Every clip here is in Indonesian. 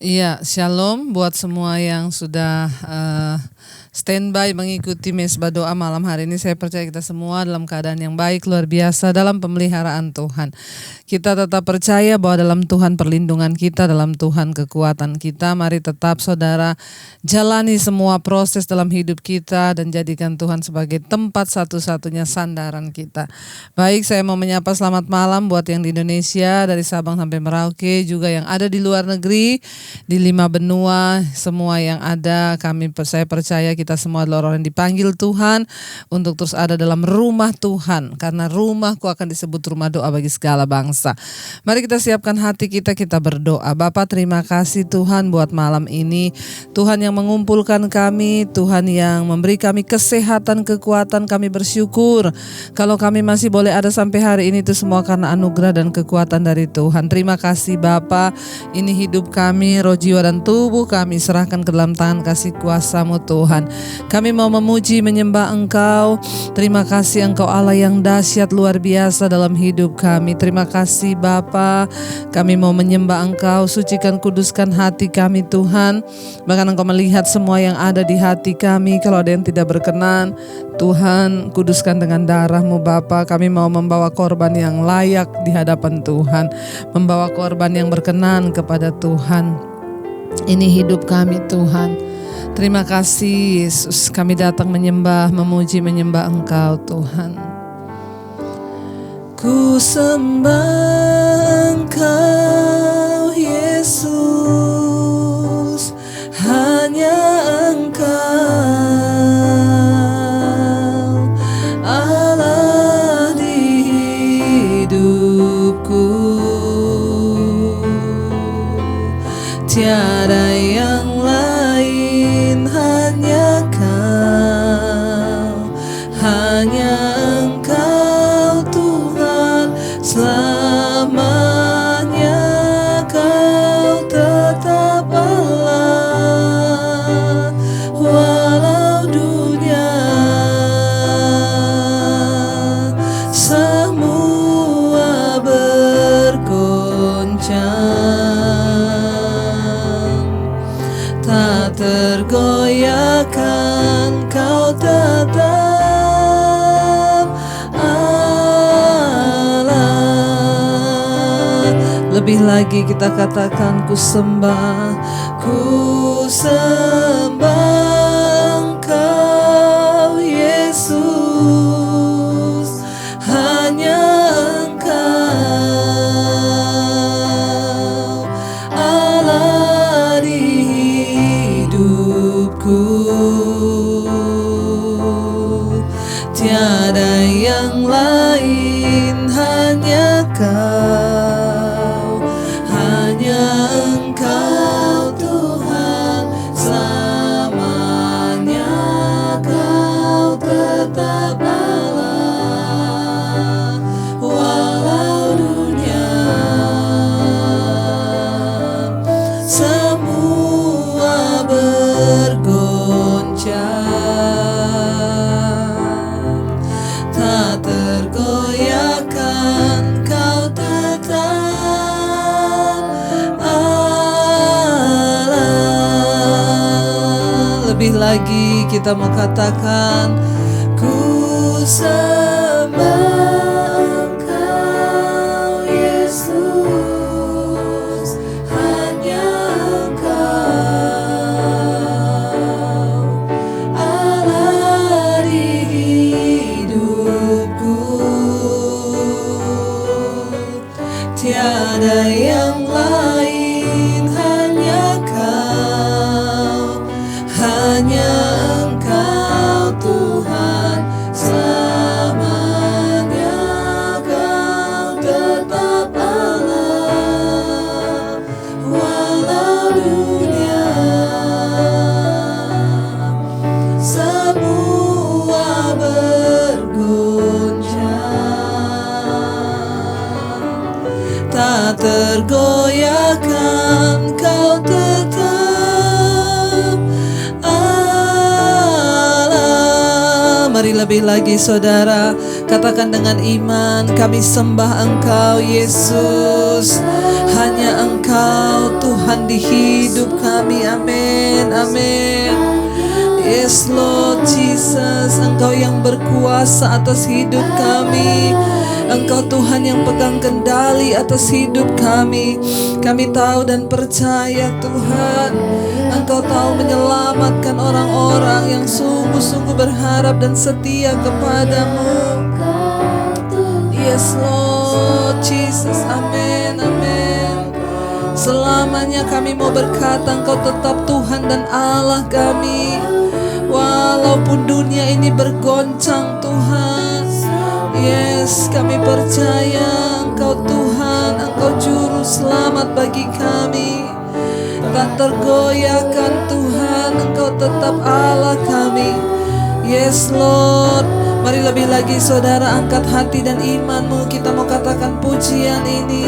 Iya, shalom buat semua yang sudah standby mengikuti mesbah doa malam hari ini. Saya percaya kita semua dalam keadaan yang baik, luar biasa dalam pemeliharaan Tuhan. Kita tetap percaya bahwa dalam Tuhan perlindungan kita, dalam Tuhan kekuatan kita. Mari tetap saudara jalani semua proses dalam hidup kita dan jadikan Tuhan sebagai tempat satu-satunya sandaran kita. Baik, saya mau menyapa selamat malam buat yang di Indonesia, dari Sabang sampai Merauke, juga yang ada di luar negeri, di 5 benua, semua yang ada. Saya percaya kita semua adalah orang yang dipanggil Tuhan untuk terus ada dalam rumah Tuhan, karena rumahku akan disebut rumah doa bagi segala bangsa. Mari kita siapkan hati kita berdoa. Bapa, terima kasih Tuhan buat malam ini. Tuhan yang mengumpulkan kami, Tuhan yang memberi kami kesehatan, kekuatan. Kami bersyukur kalau kami masih boleh ada sampai hari ini, itu semua karena anugerah dan kekuatan dari Tuhan. Terima kasih Bapa. Ini hidup kami, roh, jiwa, dan tubuh kami serahkan ke dalam tangan kasih kuasa-Mu Tuhan. Kami mau memuji, menyembah Engkau. Terima kasih Engkau Allah yang dahsyat luar biasa dalam hidup kami. Terima kasih Bapa. Kami mau menyembah Engkau. Sucikan, kuduskan hati kami Tuhan. Bahkan Engkau melihat semua yang ada di hati kami. Kalau ada yang tidak berkenan, Tuhan kuduskan dengan darah-Mu Bapa. Kami mau membawa korban yang layak di hadapan Tuhan, membawa korban yang berkenan kepada Tuhan. Ini hidup kami Tuhan. Terima kasih Yesus. Kami datang menyembah, memuji, menyembah Engkau Tuhan. Ku sembah Engkau Yesus, hanya Engkau Allah di hidupku. Tiada yang lain, hanya Kau, hanya Engkau Tuhan. Selamanya Kau tetap Allah, walau dunia semua bergoncang, tak tergoyahkan Kau tetap Allah. Lebih lagi kita katakan, ku sembah Engkau Yesus, hanya Engkau Allah di hidupku. Tiada yang lain, hanya Kau, hanya Engkau Tuhan. Selamanya Kau tetap Allah, walau dunia semua bergoncang, tak tergoyahkan Kau tetap Allah. Lebih lagi kita mau katakan, ku sembah Engkau Yesus, hanya Engkau Allah di hidupku. Tiada yang lain, hanya Kau, hanya Engkau Tuhan. Selamanya Kau tetap Allah, walau dunia semua bergoncang, tak tergoyahkan Kau tetap Allah. Mari lebih lagi saudara Katakan dengan iman, kami sembah Engkau Yesus. Hanya Engkau Tuhan di hidup kami. Amin, amin. Yes Lord Jesus, Engkau yang berkuasa atas hidup kami. Engkau Tuhan yang pegang kendali atas hidup kami. Kami tahu dan percaya Tuhan, Engkau tahu menyelamatkan orang-orang yang sungguh-sungguh berharap dan setia kepadamu. Yes Lord Jesus, amin, amin. Selamanya kami mau berkata Engkau tetap Tuhan dan Allah kami. Walaupun dunia ini bergoncang Tuhan, yes, kami percaya Engkau Tuhan, Engkau juru selamat bagi kami. Tak tergoyahkan Tuhan, Engkau tetap Allah kami. Yes Lord, mari lebih lagi saudara angkat hati dan imanmu. Kita mau katakan pujian ini.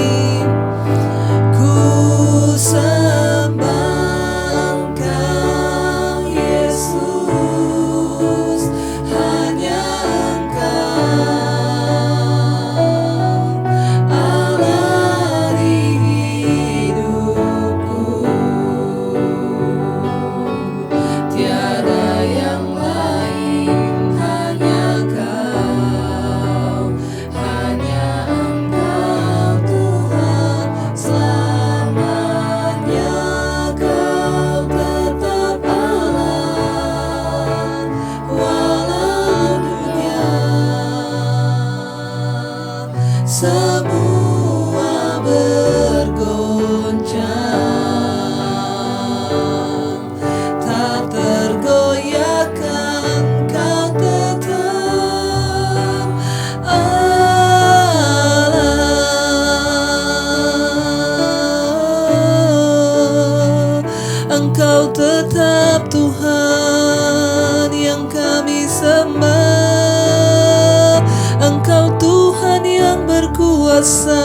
Ku sembah Engkau Yesus, hanya Engkau Allah di hidupku. Tiada yang lain, hanya Kau, hanya Engkau Tuhan selamanya. Kau tetap Allah, walau dunia semua bergoncang, tak tergoyahkan. Kau tetap Allah. Engkau tetap Tuhan yang kami sembah. Engkau Tuhan yang berkuasa.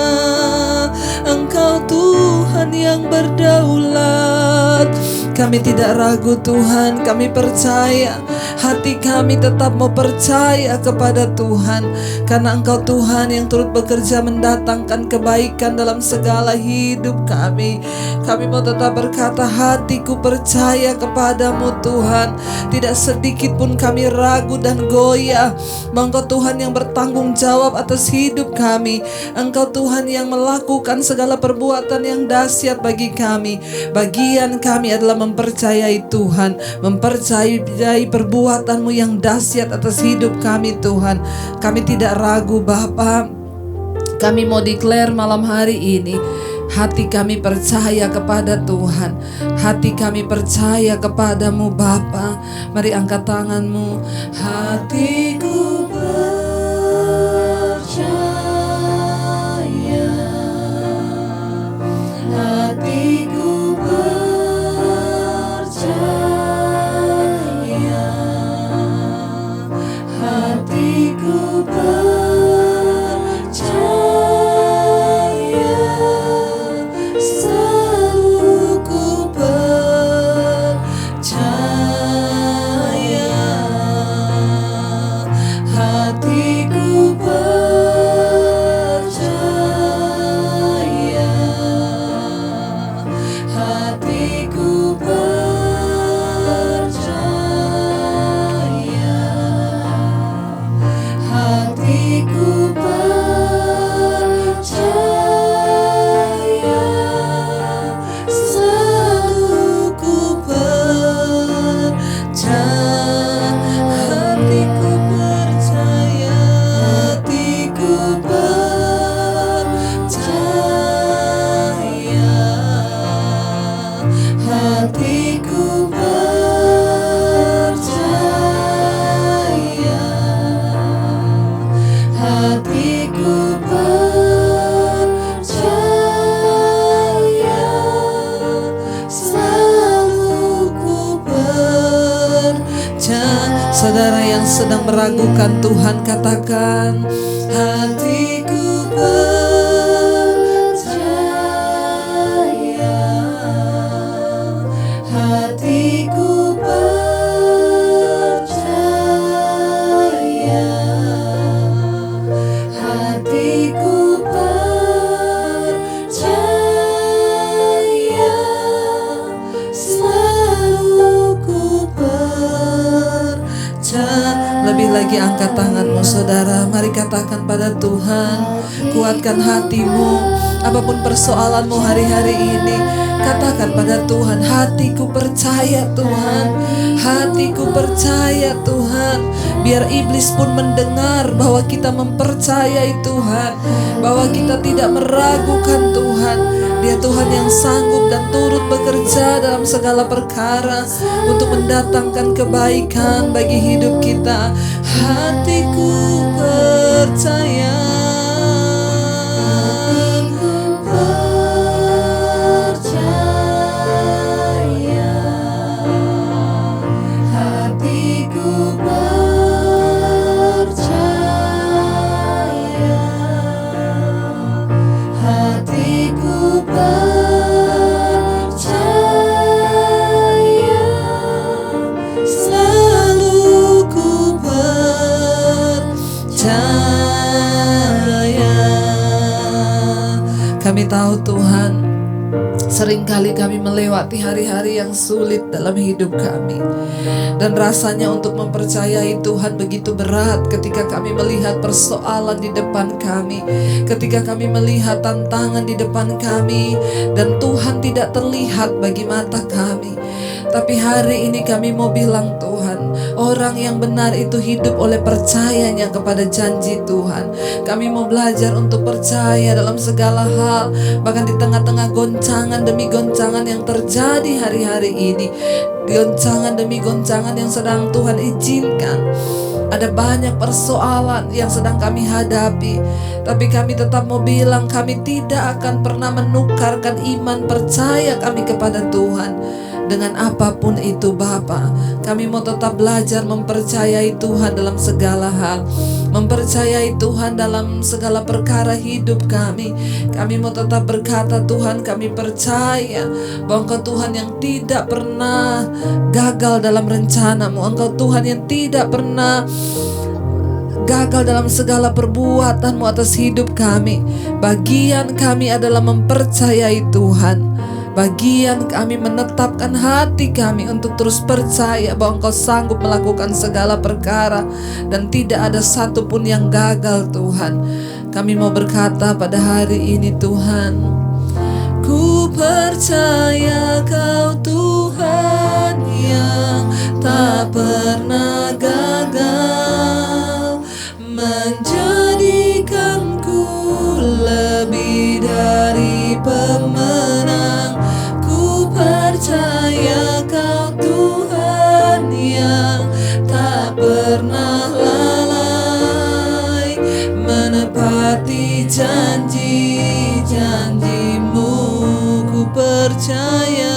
Engkau Tuhan yang berdaulat. Kami tidak ragu Tuhan, kami percaya. Hati kami tetap mau percaya kepada Tuhan, karena Engkau Tuhan yang turut bekerja mendatangkan kebaikan dalam segala hidup kami. Kami mau tetap berkata, hatiku percaya kepadamu Tuhan. Tidak sedikit pun kami ragu dan goyah, bahwa Engkau Tuhan yang bertanggung jawab atas hidup kami. Engkau Tuhan yang melakukan segala perbuatan yang dahsyat bagi kami. Bagian kami adalah mempercayai Tuhan, mempercayai perbuatan-Mu yang dahsyat atas hidup kami Tuhan. Kami tidak ragu Bapa. Kami mau declare malam hari ini, hati kami percaya kepada Tuhan. Hati kami percaya kepadamu Bapa. Mari angkat tanganmu. Hatiku percaya, hatiku percaya, hatiku percaya, selalu ku percaya, hatiku percaya, hatiku percaya, hatiku percaya, selalu ku percaya, hatiku percaya, hatiku percaya, hatiku percaya, hatiku percaya, selalu ku percaya. Saudara yang sedang meragukan Tuhan, katakan, hatiku percaya, hatiku percaya, lagi angkat tanganmu saudara. Mari katakan pada Tuhan, kuatkan hatimu. Apapun persoalanmu hari-hari ini, katakan pada Tuhan, hatiku percaya Tuhan, hatiku percaya Tuhan. Biar iblis pun mendengar bahwa kita mempercayai Tuhan, bahwa kita tidak meragukan Tuhan. Dia Tuhan yang sanggup dan turut bekerja dalam segala perkara untuk mendatangkan kebaikan bagi hidup kita. Hatiku percaya, kami tahu Tuhan, seringkali kami melewati hari-hari yang sulit dalam hidup kami. Dan rasanya untuk mempercayai Tuhan begitu berat ketika kami melihat persoalan di depan kami, ketika kami melihat tantangan di depan kami, dan Tuhan tidak terlihat bagi mata kami. Tapi hari ini kami mau bilang Tuhan, orang yang benar itu hidup oleh percayanya kepada janji Tuhan. Kami mau belajar untuk percaya dalam segala hal, bahkan di tengah-tengah goncangan demi goncangan yang terjadi hari-hari ini, goncangan demi goncangan yang sedang Tuhan izinkan. Ada banyak persoalan yang sedang kami hadapi, tapi kami tetap mau bilang kami tidak akan pernah menukarkan iman percaya kami kepada Tuhan dengan apapun itu Bapa. Kami mau tetap belajar mempercayai Tuhan dalam segala hal, mempercayai Tuhan dalam segala perkara hidup kami. Kami mau tetap berkata, Tuhan, kami percaya bahwa Engkau Tuhan yang tidak pernah gagal dalam rencana-Mu. Engkau Tuhan yang tidak pernah gagal dalam segala perbuatan-Mu atas hidup kami. Bagian kami adalah mempercayai Tuhan. Bagian kami menetapkan hati kami untuk terus percaya bahwa Engkau sanggup melakukan segala perkara dan tidak ada satupun yang gagal Tuhan. Kami mau berkata pada hari ini Tuhan, ku percaya Kau Tuhan yang tak pernah gagal, menjadikanku lebih dari pemenang. Percaya Kau Tuhan yang tak pernah lalai, menepati janji-janji-Mu. Ku percaya,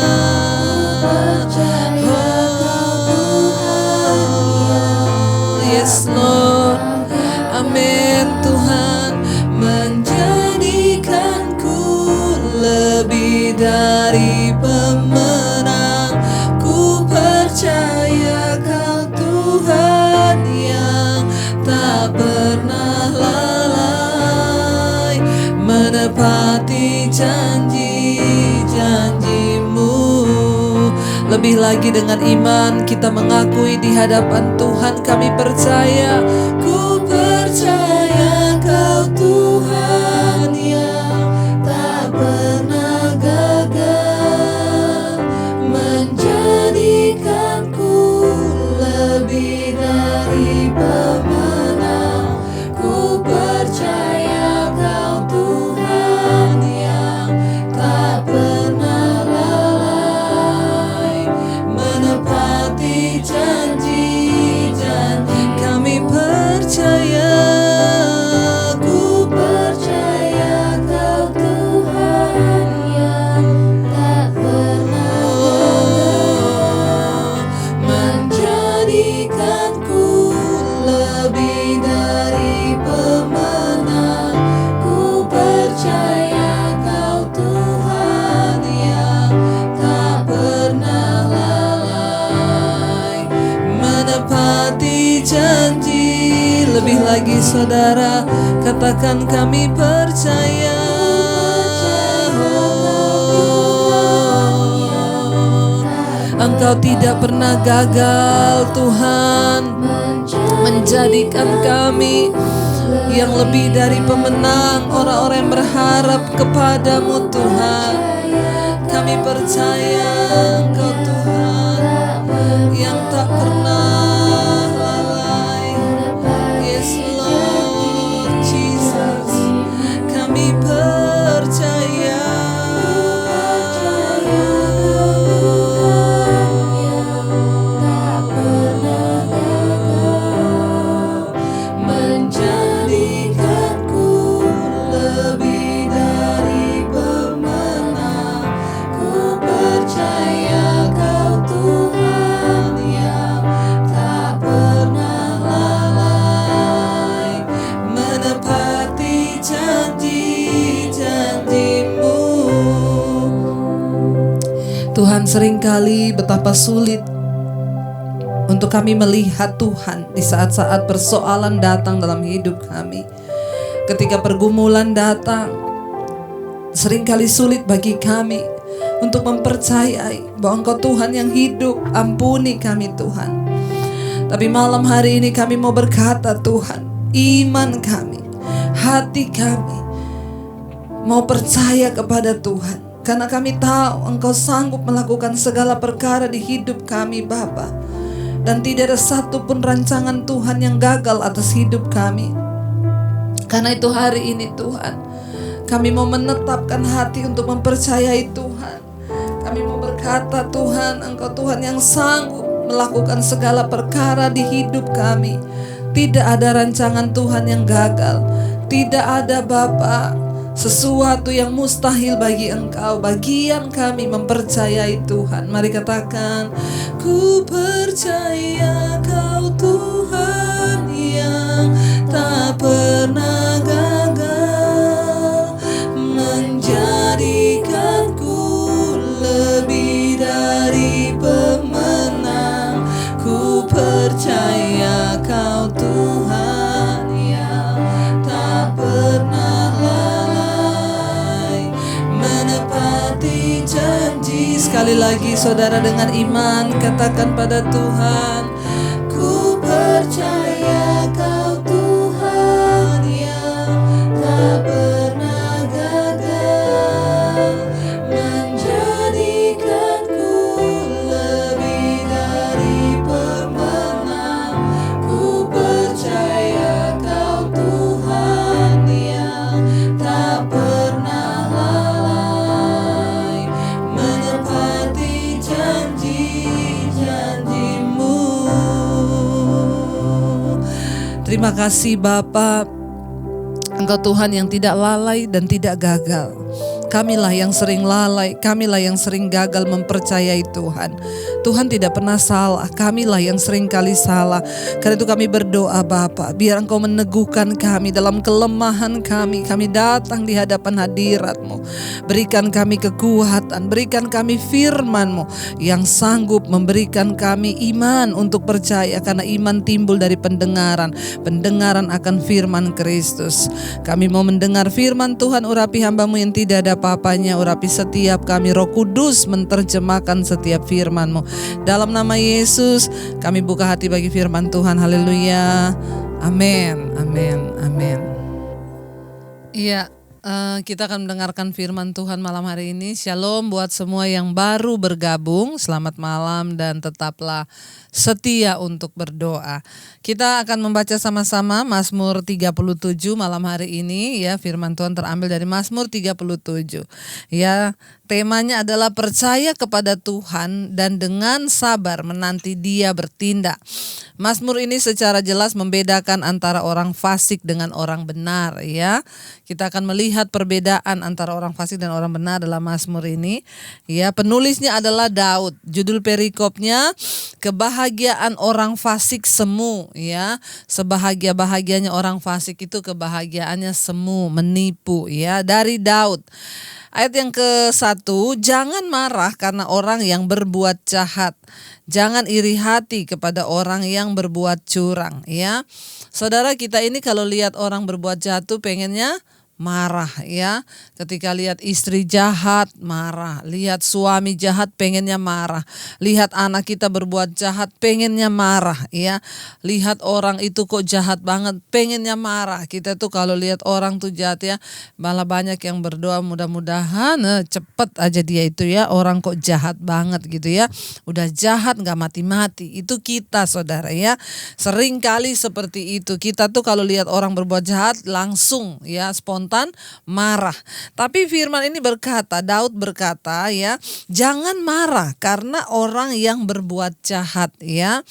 oh, yes Lord, amin Tuhan, menjadikanku lebih dari pemenang. Ku percaya Kau Tuhan yang tak pernah lalai, menepati janji-janji-Mu. Lebih lagi dengan iman kita mengakui di hadapan Tuhan, kami percaya. Ku percaya Kau Tuhan yang tak pernah gagal, menjadikanku lebih dari pemenang. Ku percaya Kau Tuhan yang tak pernah lalai, menepati janji-janji. Kami percaya, ku percaya Kau Tuhan yang tak pernah gagal, menjadikanku lebih dari pemenang. Ku percaya Kau Tuhan yang tak pernah lalai, menepati janji. Lebih lagi saudara, katakan kami percaya. Engkau tidak pernah gagal Tuhan, menjadikan kami yang lebih dari pemenang, orang-orang yang berharap kepadamu Tuhan. Kami percaya Engkau Tuhan yang tak pernah lalai. Yes Lord Jesus, kami percaya. Tuhan, seringkali betapa sulit untuk kami melihat Tuhan di saat-saat persoalan datang dalam hidup kami. Ketika pergumulan datang, seringkali sulit bagi kami untuk mempercayai bahwa Engkau Tuhan yang hidup. Ampuni kami Tuhan. Tapi malam hari ini kami mau berkata Tuhan, iman kami, hati kami mau percaya kepada Tuhan. Karena kami tahu Engkau sanggup melakukan segala perkara di hidup kami Bapa. Dan tidak ada satupun rancangan Tuhan yang gagal atas hidup kami. Karena itu hari ini Tuhan, kami mau menetapkan hati untuk mempercayai Tuhan. Kami mau berkata Tuhan, Engkau Tuhan yang sanggup melakukan segala perkara di hidup kami. Tidak ada rancangan Tuhan yang gagal. Tidak ada Bapa sesuatu yang mustahil bagi Engkau. Bagian kami mempercayai Tuhan. Mari katakan, ku percaya Kau Tuhan yang tak pernah gagal, menjadikanku lebih dari pemenang. Ku percaya Kau Tuhan yang tak pernah janji. Sekali lagi saudara dengan iman katakan pada Tuhan, ku percaya Kau Tuhan yang tak pernah gagal, menjadikanku lebih dari pemenang. Ku percaya Kau Tuhan yang tak pernah Terima kasih Bapa, Engkau Tuhan yang tidak lalai dan tidak gagal. Kamilah yang sering lalai, kamilah yang sering gagal mempercayai Tuhan. Tuhan tidak pernah salah, kamilah yang sering kali salah. Karena itu kami berdoa Bapa, biar Engkau meneguhkan kami dalam kelemahan kami. Kami datang di hadapan hadirat-Mu. Berikan kami kekuatan, berikan kami firman-Mu yang sanggup memberikan kami iman untuk percaya. Karena iman timbul dari pendengaran, pendengaran akan firman Kristus. Kami mau mendengar firman Tuhan, urapi hamba-Mu yang tidak ada apa-apanya, urapi setiap kami. Roh Kudus menterjemahkan setiap firman-Mu. Dalam nama Yesus kami buka hati bagi firman Tuhan. Haleluya. Amin. Amin. Amin. Iya, kita akan mendengarkan firman Tuhan malam hari ini. Shalom buat semua yang baru bergabung. Selamat malam dan tetaplah setia untuk berdoa. Kita akan membaca sama-sama Mazmur 37 malam hari ini ya. Firman Tuhan terambil dari Mazmur 37. Ya, temanya adalah percaya kepada Tuhan dan dengan sabar menanti Dia bertindak. Mazmur ini secara jelas membedakan antara orang fasik dengan orang benar ya. Kita akan melihat perbedaan antara orang fasik dan orang benar dalam Mazmur ini. Ya, penulisnya adalah Daud. Judul perikopnya kebahagiaan orang fasik semu ya. Sebahagia-bahagianya orang fasik itu kebahagiaannya semu, menipu ya, dari Daud. Ayat yang ke-1, jangan marah karena orang yang berbuat jahat. Jangan iri hati kepada orang yang berbuat curang ya. Saudara kita ini kalau lihat orang berbuat jahat tuh pengennya marah ya. Ketika lihat istri jahat, marah. Lihat suami jahat, pengennya marah. Lihat anak kita berbuat jahat, pengennya marah ya. Lihat orang itu kok jahat banget, pengennya marah. Kita tuh kalau lihat orang tuh jahat ya, malah banyak yang berdoa mudah-mudahan cepet aja dia itu ya, orang kok jahat banget gitu ya. Udah jahat gak mati-mati. Itu kita saudara ya. Sering kali seperti itu. Kita tuh kalau lihat orang berbuat jahat langsung ya spontan marah. Tapi firman ini berkata, Daud berkata ya, jangan marah karena orang yang berbuat jahat ya.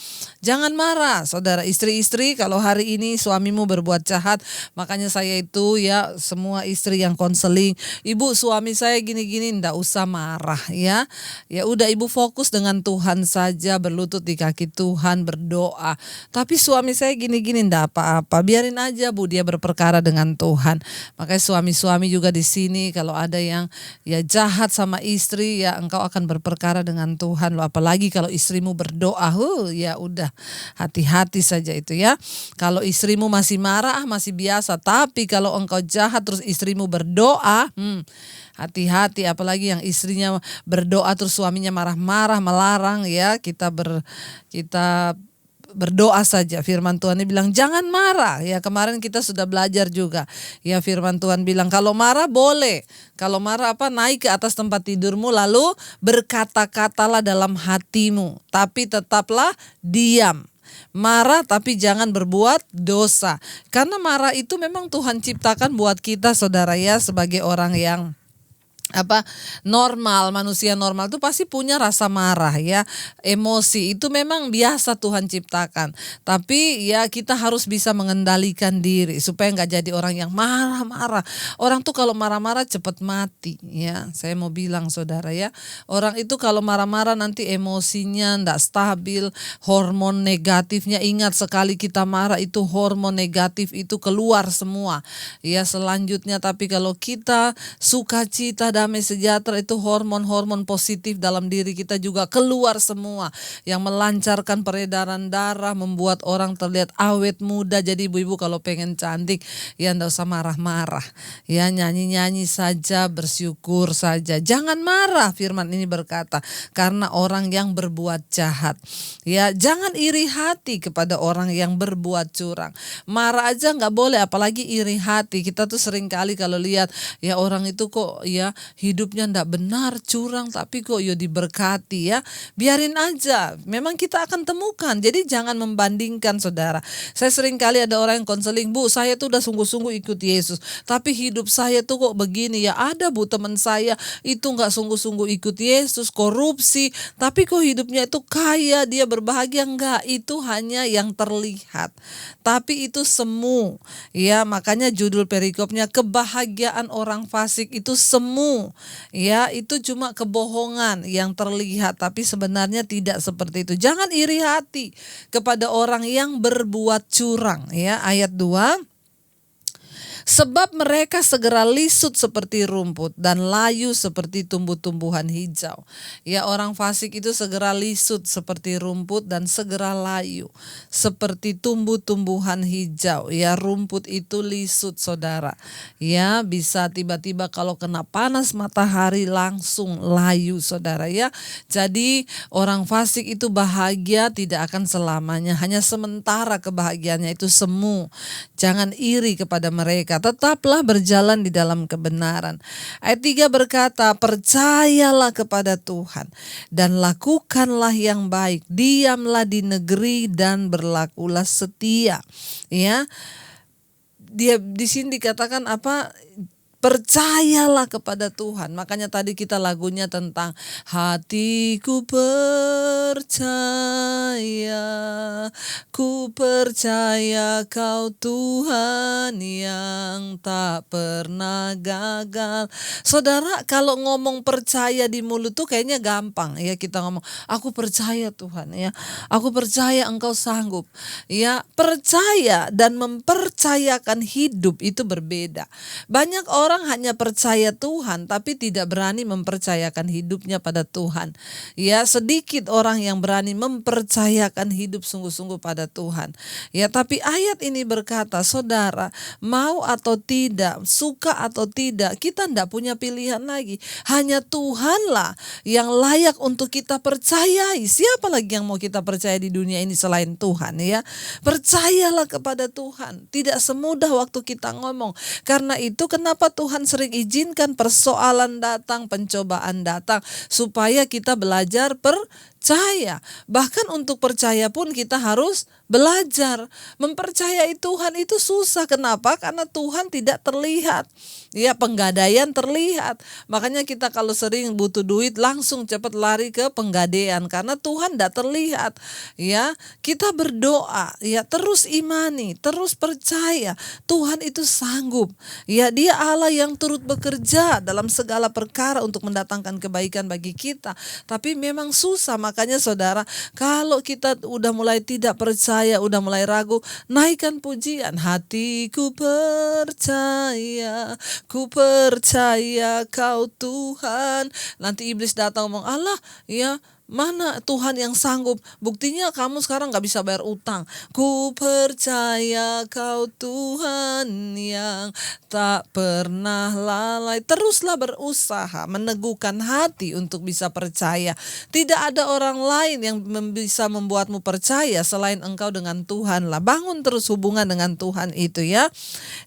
Jangan marah saudara. Istri-istri kalau hari ini suamimu berbuat jahat, makanya saya itu ya semua istri yang konseling, ibu suami saya gini-gini, ndak usah marah ya. Ya udah ibu fokus dengan Tuhan saja, berlutut di kaki Tuhan, berdoa. Tapi suami saya gini-gini, ndak apa-apa, biarin aja bu, dia berperkara dengan Tuhan. Makanya suami-suami juga di sini kalau ada yang ya jahat sama istri ya, engkau akan berperkara dengan Tuhan loh. Apalagi kalau istrimu berdoa, ya udah hati-hati saja itu ya. Kalau istrimu masih marah masih biasa, tapi kalau engkau jahat terus istrimu berdoa, hati-hati. Apalagi yang istrinya berdoa terus suaminya marah-marah melarang ya, kita berdoa saja. Firman Tuhan ini bilang jangan marah ya. Kemarin kita sudah belajar juga ya, firman Tuhan bilang kalau marah boleh, kalau marah naik ke atas tempat tidurmu lalu berkata-katalah dalam hatimu, tapi tetaplah diam. Marah tapi jangan berbuat dosa. Karena marah itu memang Tuhan ciptakan buat kita saudara ya, sebagai orang yang normal, manusia normal itu pasti punya rasa marah ya, emosi itu memang biasa Tuhan ciptakan. Tapi ya kita harus bisa mengendalikan diri supaya nggak jadi orang yang marah-marah. Orang tuh kalau marah-marah cepat mati ya. Saya mau bilang saudara ya, orang itu kalau marah-marah nanti emosinya nggak stabil, hormon negatifnya, ingat sekali kita marah itu hormon negatif itu keluar semua ya selanjutnya. Tapi kalau kita sukacita, damai sejahtera, itu hormon-hormon positif dalam diri kita juga keluar semua yang melancarkan peredaran darah, membuat orang terlihat awet muda. Jadi ibu-ibu kalau pengen cantik ya enggak usah marah-marah ya, nyanyi-nyanyi saja, bersyukur saja, jangan marah. Firman ini berkata karena orang yang berbuat jahat ya, jangan iri hati kepada orang yang berbuat curang. Marah aja nggak boleh, apalagi iri hati. Kita tuh sering kali kalau lihat ya orang itu kok ya hidupnya ndak benar, curang, tapi kok ya diberkati ya. Biarin aja, memang kita akan temukan. Jadi jangan membandingkan saudara. Saya sering kali ada orang yang konseling, bu saya tuh udah sungguh-sungguh ikut Yesus, tapi hidup saya tuh kok begini ya. Ada bu teman saya itu nggak sungguh-sungguh ikut Yesus, korupsi, tapi kok hidupnya itu kaya, dia berbahagia. Enggak, itu hanya yang terlihat, tapi itu semu ya. Makanya judul perikopnya, kebahagiaan orang fasik itu semu ya, itu cuma kebohongan yang terlihat, tapi sebenarnya tidak seperti itu. Jangan iri hati kepada orang yang berbuat curang ya. Ayat 2, sebab mereka segera lisut seperti rumput dan layu seperti tumbuh-tumbuhan hijau. Ya, orang fasik itu segera lisut seperti rumput dan segera layu seperti tumbuh-tumbuhan hijau. Ya, rumput itu lisut saudara. Ya, bisa tiba-tiba kalau kena panas matahari langsung layu saudara ya. Jadi orang fasik itu bahagia tidak akan selamanya, hanya sementara kebahagiaannya itu semu. Jangan iri kepada mereka, tetaplah berjalan di dalam kebenaran. Ayat 3 berkata, percayalah kepada Tuhan dan lakukanlah yang baik, diamlah di negeri dan berlakulah setia. Ya, dia di sini dikatakan percayalah kepada Tuhan. Makanya tadi kita lagunya tentang hatiku percaya, ku percaya kau Tuhan yang tak pernah gagal. Saudara, kalau ngomong percaya di mulut tuh kayaknya gampang ya, kita ngomong aku percaya Tuhan ya, aku percaya engkau sanggup ya. Percaya dan mempercayakan hidup itu berbeda. Banyak orang orang hanya percaya Tuhan tapi tidak berani mempercayakan hidupnya pada Tuhan. Ya, sedikit orang yang berani mempercayakan hidup sungguh-sungguh pada Tuhan. Ya, tapi ayat ini berkata, saudara, mau atau tidak, suka atau tidak, kita tidak punya pilihan lagi. Hanya Tuhanlah yang layak untuk kita percayai. Siapa lagi yang mau kita percaya di dunia ini selain Tuhan, ya? Percayalah kepada Tuhan. Tidak semudah waktu kita ngomong. Karena itu kenapa Tuhan sering izinkan persoalan datang, pencobaan datang, supaya kita belajar percaya. Bahkan untuk percaya pun kita harus belajar. Mempercayai Tuhan itu susah. Kenapa? Karena Tuhan tidak terlihat. Ya, penggadaian terlihat. Makanya kita kalau sering butuh duit langsung cepat lari ke penggadaian karena Tuhan tidak terlihat. Ya, kita berdoa, ya, terus imani, terus percaya. Tuhan itu sanggup. Ya, Dia Allah yang turut bekerja dalam segala perkara untuk mendatangkan kebaikan bagi kita. Tapi memang susah. Makanya saudara, kalau kita udah mulai tidak percaya, udah mulai ragu, naikkan pujian. Hatiku percaya, ku percaya Kau Tuhan. Nanti iblis datang ngomong, Allah, ya, mana Tuhan yang sanggup? Buktinya kamu sekarang gak bisa bayar utang. Ku percaya Kau Tuhan yang tak pernah lalai. Teruslah berusaha, meneguhkan hati untuk bisa percaya. Tidak ada orang lain yang bisa membuatmu percaya selain engkau dengan Tuhan lah. Bangun terus hubungan dengan Tuhan itu, ya.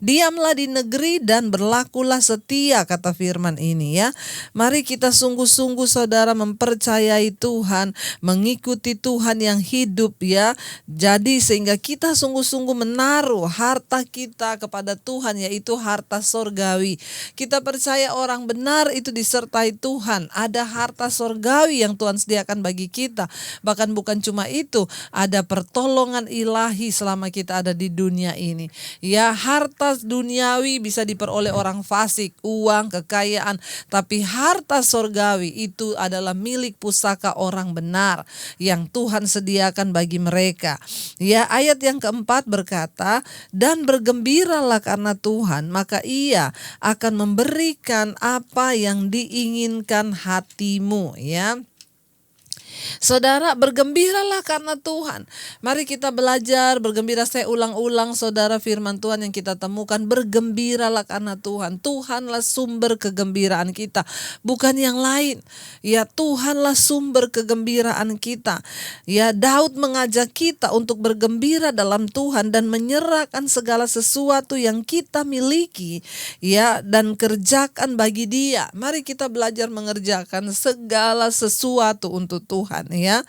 Diamlah di negeri dan berlakulah setia, kata firman ini, ya. Mari kita sungguh-sungguh saudara mempercayai Tuhan, mengikuti Tuhan yang hidup, ya. Jadi sehingga kita sungguh-sungguh menaruh harta kita kepada Tuhan, yaitu harta sorgawi. Kita percaya orang benar itu disertai Tuhan. Ada harta sorgawi yang Tuhan sediakan bagi kita. Bahkan bukan cuma itu, ada pertolongan ilahi selama kita ada di dunia ini. Ya, harta duniawi bisa diperoleh orang fasik, uang, kekayaan. Tapi harta sorgawi itu adalah milik pusaka orang benar yang Tuhan sediakan bagi mereka. Ya, ayat yang keempat berkata, dan bergembiralah karena Tuhan, maka Ia akan memberikan apa yang diinginkan hatimu, ya. Saudara, bergembiralah karena Tuhan. Mari kita belajar bergembira. Saya ulang-ulang saudara firman Tuhan yang kita temukan. Bergembiralah karena Tuhan. Tuhanlah sumber kegembiraan kita, bukan yang lain. Ya, Tuhanlah sumber kegembiraan kita. Ya, Daud mengajak kita untuk bergembira dalam Tuhan dan menyerahkan segala sesuatu yang kita miliki, ya, dan kerjakan bagi Dia. Mari kita belajar mengerjakan segala sesuatu untuk Tuhan, ya.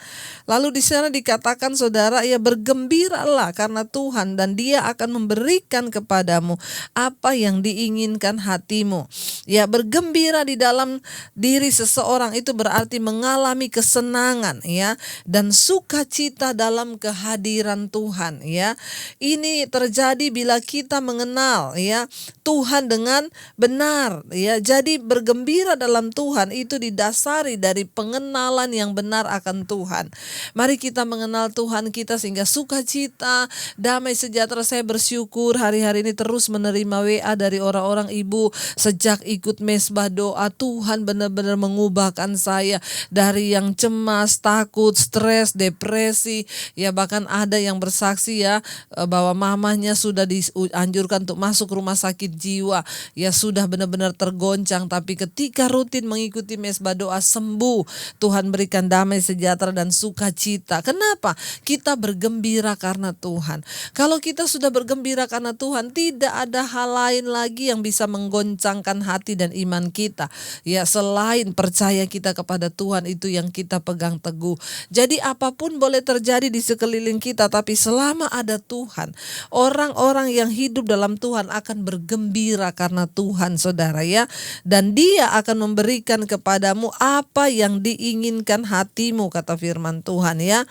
Lalu di sana dikatakan saudara, ya, bergembiralah karena Tuhan dan Dia akan memberikan kepadamu apa yang diinginkan hatimu. Ya, bergembira di dalam diri seseorang itu berarti mengalami kesenangan, ya, dan sukacita dalam kehadiran Tuhan, ya. Ini terjadi bila kita mengenal, ya, Tuhan dengan benar, ya. Jadi bergembira dalam Tuhan itu didasari dari pengenalan yang benar akan Tuhan. Mari kita mengenal Tuhan kita sehingga sukacita, damai sejahtera. Saya bersyukur hari-hari ini terus menerima WA dari orang-orang ibu sejak ikut mesbah doa. Tuhan benar-benar mengubahkan saya dari yang cemas, takut, stres, depresi. Ya, bahkan ada yang bersaksi, ya, bahwa mamanya sudah dianjurkan untuk masuk rumah sakit jiwa. Ya, sudah benar-benar tergoncang, tapi ketika rutin mengikuti mesbah doa sembuh. Tuhan berikan damai sejahtera dan sukacita. Kenapa? Kita bergembira karena Tuhan. Kalau kita sudah bergembira karena Tuhan, tidak ada hal lain lagi yang bisa menggoncangkan hati dan iman kita. Ya, selain percaya kita kepada Tuhan, itu yang kita pegang teguh. Jadi apapun boleh terjadi di sekeliling kita, tapi selama ada Tuhan, orang-orang yang hidup dalam Tuhan akan bergembira karena Tuhan, saudara, ya. Dan Dia akan memberikan kepadamu apa yang diinginkan hatimu, kata firman Tuhan, ya.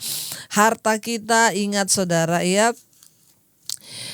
Harta kita, ingat saudara, ya,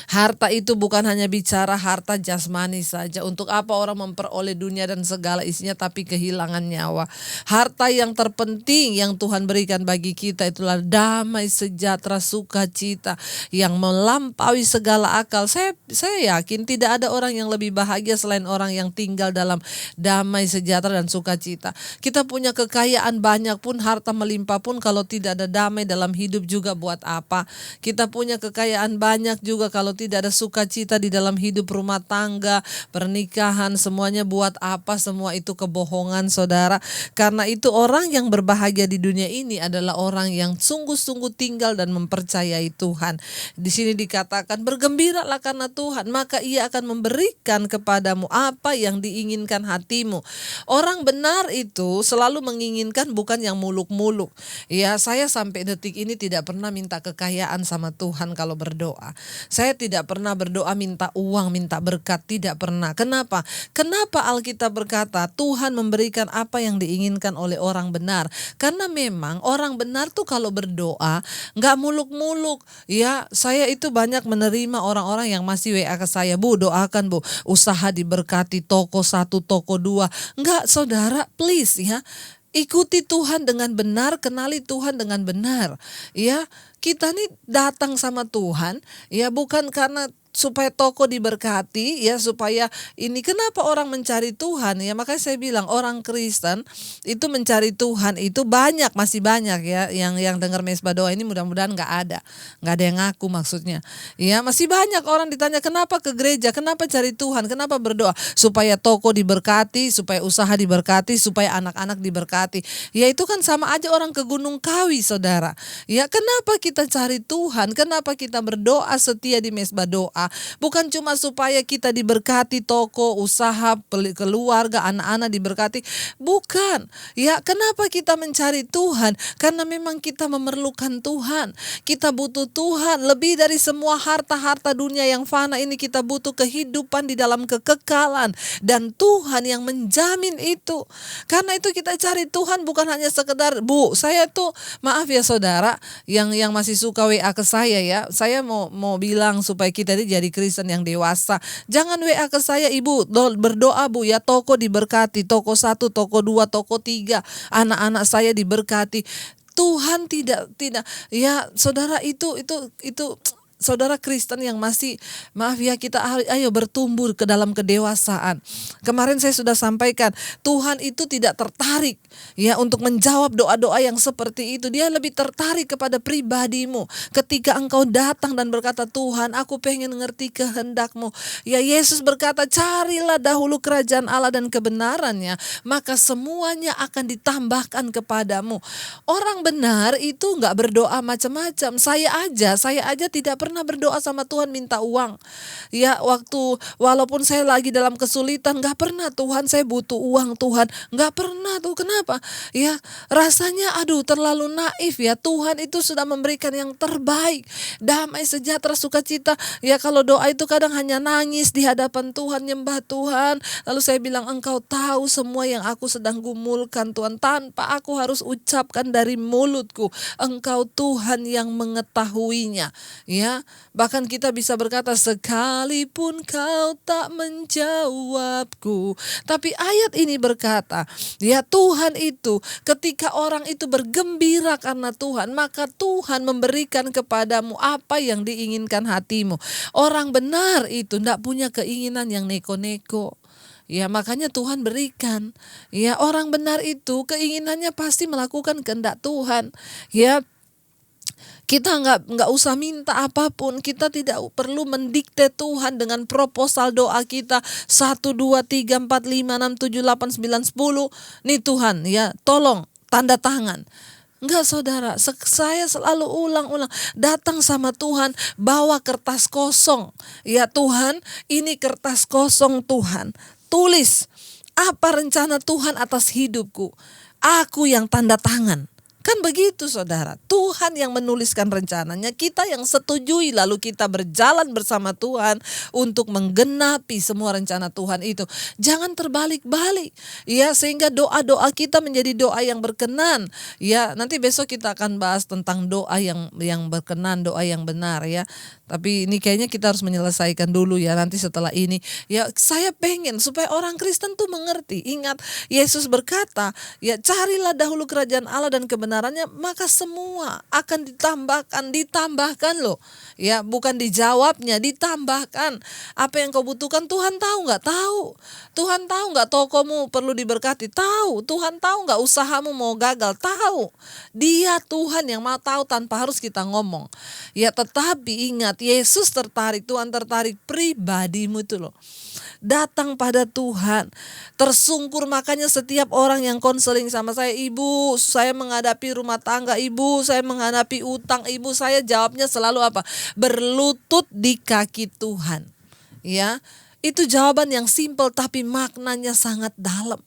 Harta itu bukan hanya bicara harta jasmani saja. Untuk apa orang memperoleh dunia dan segala isinya tapi kehilangan nyawa. Harta yang terpenting yang Tuhan berikan bagi kita itulah damai, sejahtera, sukacita yang melampaui segala akal. Saya yakin tidak ada orang yang lebih bahagia selain orang yang tinggal dalam damai, sejahtera, dan sukacita. Kita punya kekayaan banyak pun, harta melimpah pun, kalau tidak ada damai dalam hidup juga buat apa. Kita punya kekayaan banyak juga kalau tidak ada sukacita di dalam hidup rumah tangga, pernikahan, semuanya buat apa? Semua itu kebohongan, saudara. Karena itu orang yang berbahagia di dunia ini adalah orang yang sungguh-sungguh tinggal dan mempercayai Tuhan. Di sini dikatakan bergembiralah karena Tuhan, maka Ia akan memberikan kepadamu apa yang diinginkan hatimu. Orang benar itu selalu menginginkan bukan yang muluk-muluk. Ya, saya sampai detik ini tidak pernah minta kekayaan sama Tuhan kalau berdoa. Saya tidak pernah berdoa minta uang, minta berkat, tidak pernah. Kenapa? Kenapa Alkitab berkata Tuhan memberikan apa yang diinginkan oleh orang benar? Karena memang orang benar tuh kalau berdoa nggak muluk-muluk. Ya, saya itu banyak menerima orang-orang yang masih WA ke saya, Bu, doakan Bu, usaha diberkati, toko 1, toko 2. Enggak, saudara, please ya. Ikuti Tuhan dengan benar, kenali Tuhan dengan benar. Ya, kita nih datang sama Tuhan ya bukan karena supaya toko diberkati, ya supaya ini. Kenapa orang mencari Tuhan? Ya makanya saya bilang orang Kristen itu mencari Tuhan itu banyak, masih banyak ya yang dengar mesbah doa ini, mudah-mudahan nggak ada yang ngaku maksudnya. Ya masih banyak orang ditanya kenapa ke gereja, kenapa cari Tuhan, kenapa berdoa? Supaya toko diberkati, supaya usaha diberkati, supaya anak-anak diberkati. Ya itu kan sama aja orang ke Gunung Kawi, saudara. Ya kenapa kita cari Tuhan? Kenapa kita berdoa setia di mesbah doa? Bukan cuma supaya kita diberkati, toko, usaha, keluarga, anak-anak diberkati. Bukan. Ya, kenapa kita mencari Tuhan? Karena memang kita memerlukan Tuhan. Kita butuh Tuhan. Lebih dari semua harta-harta dunia yang fana ini, kita butuh kehidupan di dalam kekekalan. Dan Tuhan yang menjamin itu. Karena itu kita cari Tuhan bukan hanya sekedar, Bu, saya tuh maaf ya saudara yang masih suka WA ke saya ya. Saya mau bilang supaya kita jadi Kristen yang dewasa. Jangan WA ke saya, Ibu, berdoa Bu ya, toko diberkati, toko 1, toko 2, toko 3, anak-anak saya diberkati. Tuhan tidak ya saudara, itu saudara Kristen yang masih, maaf ya, kita ayo bertumbuh ke dalam kedewasaan. Kemarin saya sudah sampaikan, Tuhan itu tidak tertarik ya untuk menjawab doa-doa yang seperti itu. Dia lebih tertarik kepada pribadimu. Ketika engkau datang dan berkata, Tuhan, aku pengen ngerti kehendak-Mu. Ya Yesus berkata, carilah dahulu kerajaan Allah dan kebenarannya, maka semuanya akan ditambahkan kepadamu. Orang benar itu enggak berdoa macam-macam. Saya aja tidak pernah berdoa sama Tuhan minta uang. Ya walaupun saya lagi dalam kesulitan, gak pernah Tuhan saya butuh uang Tuhan. Gak pernah tuh. Kenapa? Ya rasanya terlalu naif ya. Tuhan itu sudah memberikan yang terbaik. Damai, sejahtera, sukacita. Ya kalau doa itu kadang hanya nangis di hadapan Tuhan, nyembah Tuhan. Lalu saya bilang, Engkau tahu semua yang aku sedang gumulkan Tuhan. Tanpa aku harus ucapkan dari mulutku. Engkau Tuhan yang mengetahuinya. Ya, bahkan kita bisa berkata, sekalipun kau tak menjawabku. Tapi ayat ini berkata, ya Tuhan itu ketika orang itu bergembira karena Tuhan, maka Tuhan memberikan kepadamu apa yang diinginkan hatimu. Orang benar itu tidak punya keinginan yang neko-neko. Ya makanya Tuhan berikan. Ya orang benar itu keinginannya pasti melakukan kehendak Tuhan. Ya kita nggak usah minta apapun. Kita tidak perlu mendikte Tuhan dengan proposal doa kita 1, 2, 3, 4, 5, 6, 7, 8, 9, 10. Nih Tuhan ya tolong tanda tangan. Enggak saudara, saya selalu ulang-ulang datang sama Tuhan bawa kertas kosong. Ya Tuhan, ini kertas kosong Tuhan. Tulis apa rencana Tuhan atas hidupku. Aku yang tanda tangan. Kan begitu saudara, Tuhan yang menuliskan rencananya, kita yang setujui lalu kita berjalan bersama Tuhan untuk menggenapi semua rencana Tuhan itu. Jangan terbalik-balik ya, sehingga doa-doa kita menjadi doa yang berkenan. Ya, nanti besok kita akan bahas tentang doa yang berkenan, doa yang benar ya. Tapi ini kayaknya kita harus menyelesaikan dulu ya, nanti setelah ini. Ya, saya pengen supaya orang Kristen tuh mengerti. Ingat, Yesus berkata, ya carilah dahulu kerajaan Allah dan kebenarannya, maka semua akan ditambahkan loh. Ya, bukan dijawabnya, ditambahkan. Apa yang kau butuhkan Tuhan tahu nggak? Tahu. Tuhan tahu nggak tokomu perlu diberkati? Tahu. Tuhan tahu nggak usahamu mau gagal? Tahu. Dia Tuhan yang mau tahu tanpa harus kita ngomong. Ya, tetapi ingat, Yesus tertarik, Tuhan tertarik pribadimu itu loh. Datang pada Tuhan, tersungkur. Makanya setiap orang yang konseling sama saya, ibu saya menghadapi rumah tangga, ibu saya menghadapi utang, ibu saya jawabnya selalu apa? Berlutut di kaki Tuhan. Ya, itu jawaban yang simpel tapi maknanya sangat dalam.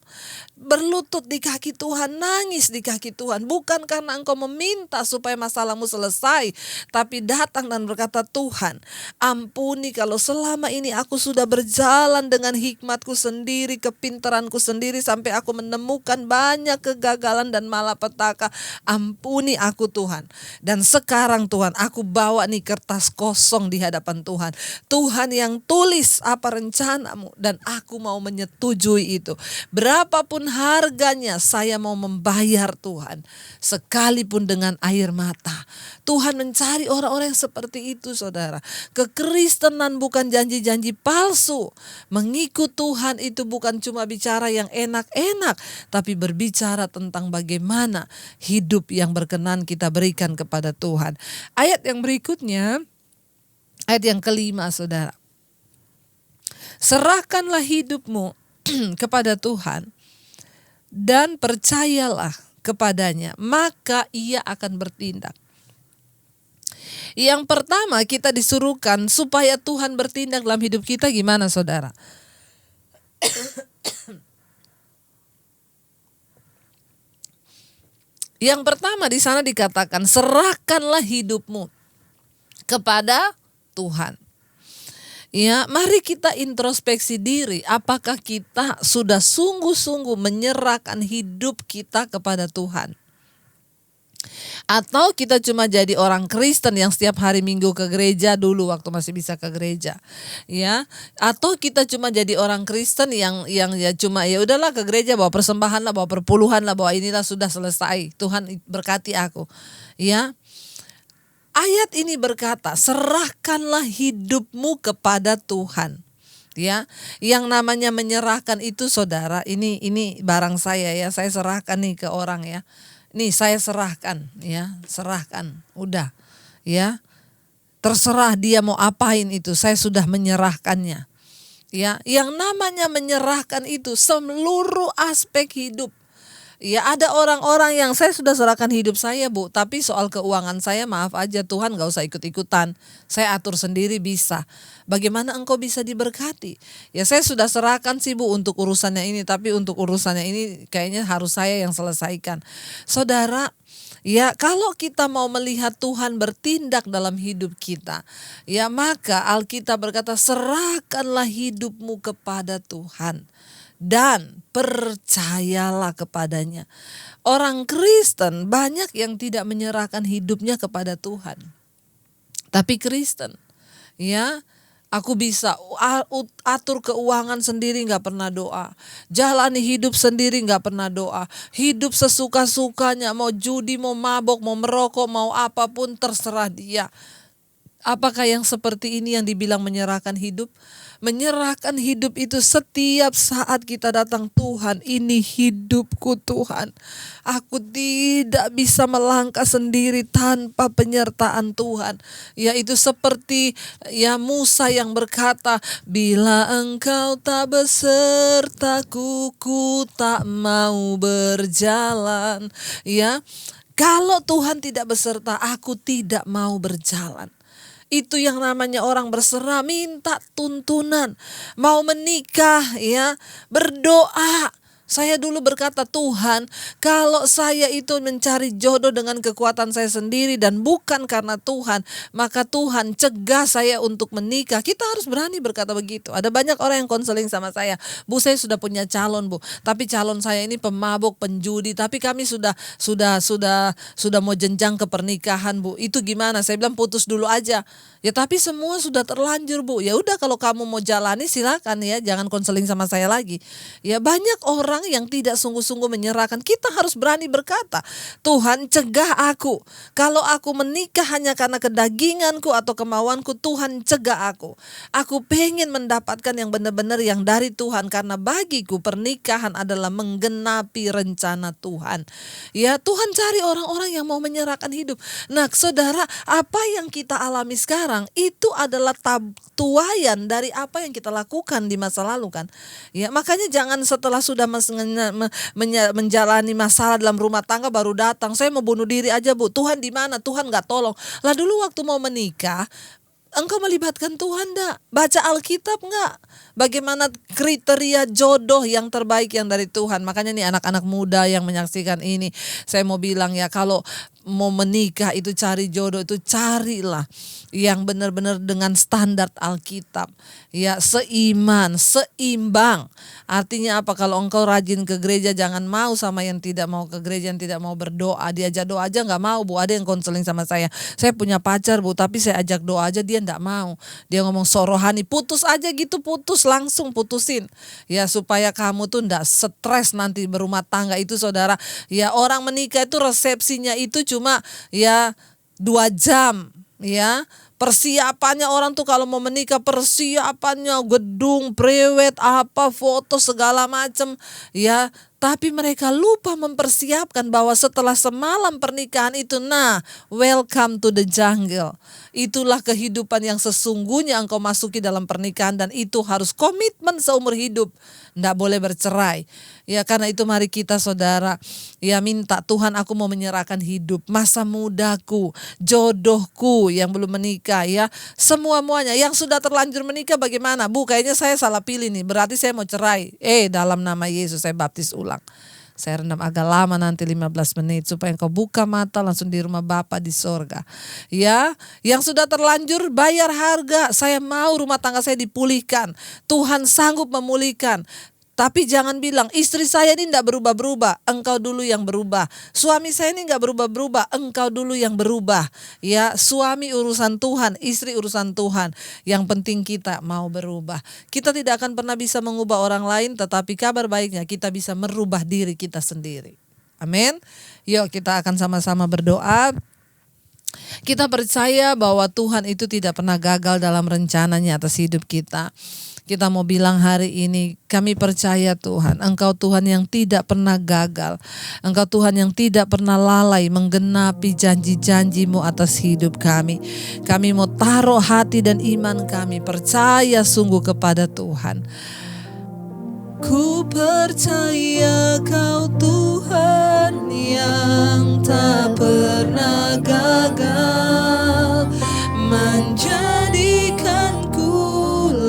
Berlutut di kaki Tuhan, nangis di kaki Tuhan, bukan karena engkau meminta supaya masalahmu selesai, tapi datang dan berkata, Tuhan ampuni kalau selama ini aku sudah berjalan dengan hikmatku sendiri, kepintaranku sendiri, sampai aku menemukan banyak kegagalan dan malapetaka. Ampuni aku Tuhan. Dan sekarang Tuhan, aku bawa nih kertas kosong di hadapan Tuhan. Tuhan yang tulis apa rencanamu, dan aku mau menyetujui itu. Berapapun harganya saya mau membayar Tuhan, sekalipun dengan air mata. Tuhan mencari orang-orang yang seperti itu saudara. Kekristenan bukan janji-janji palsu. Mengikut Tuhan itu bukan cuma bicara yang enak-enak, tapi berbicara tentang bagaimana hidup yang berkenan kita berikan kepada Tuhan. Ayat yang berikutnya, ayat yang kelima saudara. Serahkanlah hidupmu kepada Tuhan dan percayalah kepadanya, maka ia akan bertindak. Yang pertama, kita disuruhkan supaya Tuhan bertindak dalam hidup kita. Gimana saudara? Yang pertama di sana dikatakan, serahkanlah hidupmu kepada Tuhan. Ya, mari kita introspeksi diri, apakah kita sudah sungguh-sungguh menyerahkan hidup kita kepada Tuhan? Atau kita cuma jadi orang Kristen yang setiap hari Minggu ke gereja dulu waktu masih bisa ke gereja. Ya, atau kita cuma jadi orang Kristen yang ya cuma ya udahlah ke gereja, bawa persembahan lah, bawa perpuluhan lah, bawa inilah, sudah selesai. Tuhan berkati aku. Ya. Ayat ini berkata, serahkanlah hidupmu kepada Tuhan. Ya, yang namanya menyerahkan itu saudara, ini barang saya ya, saya serahkan nih ke orang ya. Nih saya serahkan ya, serahkan. Udah. Ya. Terserah dia mau apain itu, saya sudah menyerahkannya. Ya, yang namanya menyerahkan itu seluruh aspek hidup. Ya, ada orang-orang yang saya sudah serahkan hidup saya Bu, tapi soal keuangan saya maaf aja Tuhan, gak usah ikut-ikutan. Saya atur sendiri bisa. Bagaimana engkau bisa diberkati? Ya saya sudah serahkan sih Bu untuk urusannya ini, tapi untuk urusannya ini kayaknya harus saya yang selesaikan. Saudara, ya kalau kita mau melihat Tuhan bertindak dalam hidup kita, ya maka Alkitab berkata serahkanlah hidupmu kepada Tuhan dan percayalah kepadanya. Orang Kristen banyak yang tidak menyerahkan hidupnya kepada Tuhan. Tapi Kristen, ya, aku bisa atur keuangan sendiri gak pernah doa. Jalani hidup sendiri gak pernah doa. Hidup sesuka-sukanya, mau judi, mau mabok, mau merokok, mau apapun terserah dia. Apakah yang seperti ini yang dibilang menyerahkan hidup? Menyerahkan hidup itu setiap saat kita datang, Tuhan ini hidupku Tuhan. Aku tidak bisa melangkah sendiri tanpa penyertaan Tuhan. Yaitu seperti ya Musa yang berkata, bila engkau tak besertaku, ku tak mau berjalan. Ya, kalau Tuhan tidak beserta, aku tidak mau berjalan. Itu yang namanya orang berserah, minta tuntunan, mau menikah ya, berdoa Saya dulu berkata, Tuhan, kalau saya itu mencari jodoh dengan kekuatan saya sendiri dan bukan karena Tuhan, maka Tuhan cegah saya untuk menikah. Kita harus berani berkata begitu. Ada banyak orang yang konseling sama saya, Bu, saya sudah punya calon, Bu, tapi calon saya ini pemabuk, penjudi, tapi kami sudah mau jenjang ke pernikahan, Bu. Itu gimana? Saya bilang putus dulu aja. Ya tapi semua sudah terlanjur, Bu. Ya udah, kalau kamu mau jalani silakan ya, jangan konseling sama saya lagi. Ya banyak orang yang tidak sungguh-sungguh menyerahkan. Kita harus berani berkata, Tuhan cegah aku. Kalau aku menikah hanya karena kedaginganku atau kemauanku, Tuhan cegah aku. Aku pengen mendapatkan yang benar-benar yang dari Tuhan, karena bagiku pernikahan adalah menggenapi rencana Tuhan. Ya Tuhan cari orang-orang yang mau menyerahkan hidup. Nah saudara, apa yang kita alami sekarang itu adalah tuayan dari apa yang kita lakukan di masa lalu kan. Ya makanya jangan setelah sudah menjalani masalah dalam rumah tangga baru datang, saya mau bunuh diri aja, Bu. Tuhan di mana? Tuhan gak tolong. Lah dulu waktu mau menikah, engkau melibatkan Tuhan enggak? Baca Alkitab enggak? Bagaimana kriteria jodoh yang terbaik yang dari Tuhan? Makanya nih anak-anak muda yang menyaksikan ini, saya mau bilang ya, kalau mau menikah itu cari jodoh itu carilah yang benar-benar dengan standar Alkitab. Ya seiman, seimbang. Artinya apa? Kalau engkau rajin ke gereja, jangan mau sama yang tidak mau ke gereja, yang tidak mau berdoa. Diajak doa aja gak mau, Bu. Ada yang konseling sama saya punya pacar, Bu, tapi saya ajak doa aja dia gak mau. Dia ngomong sorohani, putus aja gitu, putus, langsung putusin. Ya supaya kamu tuh gak stres nanti berumah tangga itu, saudara. Ya orang menikah itu resepsinya itu cuma ya 2 jam. Ya persiapannya orang tuh kalau mau menikah, persiapannya gedung, prewed, apa, foto segala macam ya. Tapi mereka lupa mempersiapkan bahwa setelah semalam pernikahan itu, nah, welcome to the jungle. Itulah kehidupan yang sesungguhnya engkau masuki dalam pernikahan, dan itu harus komitmen seumur hidup. Nggak boleh bercerai. Ya karena itu mari kita saudara ya minta Tuhan, aku mau menyerahkan hidup, masa mudaku, jodohku yang belum menikah ya, semua-muanya. Yang sudah terlanjur menikah bagaimana? Bu, kayaknya saya salah pilih nih, berarti saya mau cerai. Dalam nama Yesus saya baptis ulang. Saya rendam agak lama nanti 15 menit supaya engkau buka mata langsung di rumah Bapa di sorga. Ya, yang sudah terlanjur bayar harga. Saya mau rumah tangga saya dipulihkan. Tuhan sanggup memulihkan. Tapi jangan bilang istri saya ini tidak berubah-berubah, engkau dulu yang berubah. Suami saya ini nggak berubah-berubah, engkau dulu yang berubah. Ya, suami urusan Tuhan, istri urusan Tuhan. Yang penting kita mau berubah. Kita tidak akan pernah bisa mengubah orang lain, tetapi kabar baiknya kita bisa merubah diri kita sendiri. Amin. Yuk kita akan sama-sama berdoa. Kita percaya bahwa Tuhan itu tidak pernah gagal dalam rencananya atas hidup kita. Kita mau bilang hari ini, kami percaya Tuhan, Engkau Tuhan yang tidak pernah gagal. Engkau Tuhan yang tidak pernah lalai menggenapi janji-janji-Mu atas hidup kami. Kami mau taruh hati dan iman kami, percaya sungguh kepada Tuhan. Ku percaya Kau Tuhan yang tak pernah gagal, menjadikanku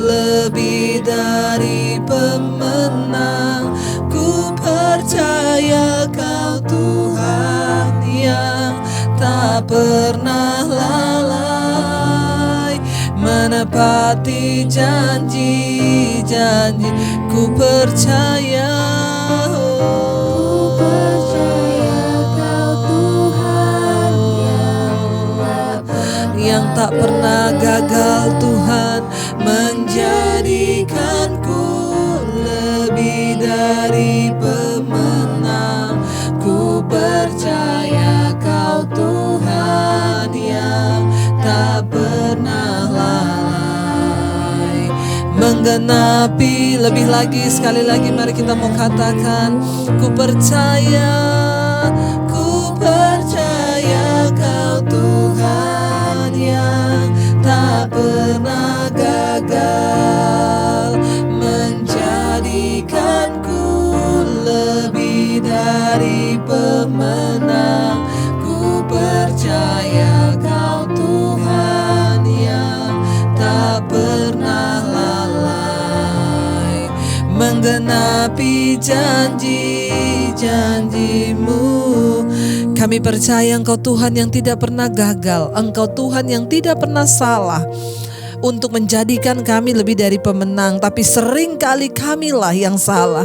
lebih dari pemenang. Ku percaya Kau Tuhan yang tak pernah lalai menepati janji-janji. Ku percaya, Ku percaya Kau Tuhan yang tak pernah gagal. Tuhan menjadikanku lebih dari pemenang. Ku percaya Kau Tuhan yang tak pernah lalai menggenapi. Lebih lagi, sekali lagi mari kita mau katakan, ku percaya Kau Tuhan yang tak pernah gagal, menjadikanku lebih dari pemenang. Ku percaya Kau Tuhan yang tak pernah lalai menggenapi janji-janji-Mu. Kami percaya Engkau Tuhan yang tidak pernah gagal, Engkau Tuhan yang tidak pernah salah untuk menjadikan kami lebih dari pemenang. Tapi seringkali kamilah yang salah.